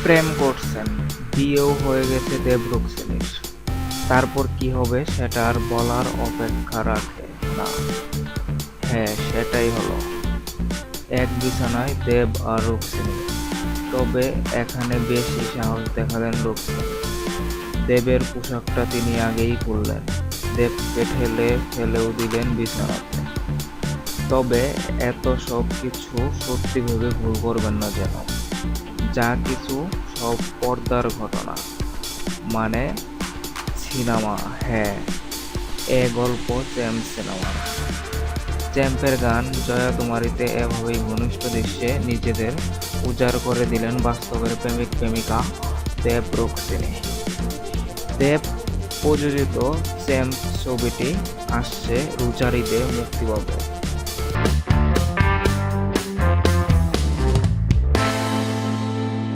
প্রেম করছেন, বিয়েও হয়ে গেছে দেব রুক্মিণীর। তারপর কি হবে সেটা আর বলার অপেক্ষা রাখে না। হ্যাঁ, সেটাই হলো, এক বিছানায় দেব আর রুক্মিণী। তবে এখানে বেশি সাহস দেখালেন রুক্মিণী। দেবের পোশাকটা তিনি আগেই খুললেন, দেবকে ঠেলে ফেলেও দিলেন বিছানাতে। তবে এত সব কিছু সত্যি ভেবে ভুল করবেন না যেন। যা কিছু সব পর্দার ঘটনা, মানে সিনেমা। হ্যাঁ, এ গল্প চ্যাম্প সিনেমার। চ্যাম্পের গান জয়া তোমারিতে এভাবেই ঘনিষ্ঠ দৃশ্যে নিজেদের উজাড় করে দিলেন বাস্তবের প্রেমিক প্রেমিকা দেব রুক্মিণী। দেব প্রযোজিত চ্যাম্প ছবিটি আসছে রোজার ঈদে মুক্তি পাবে।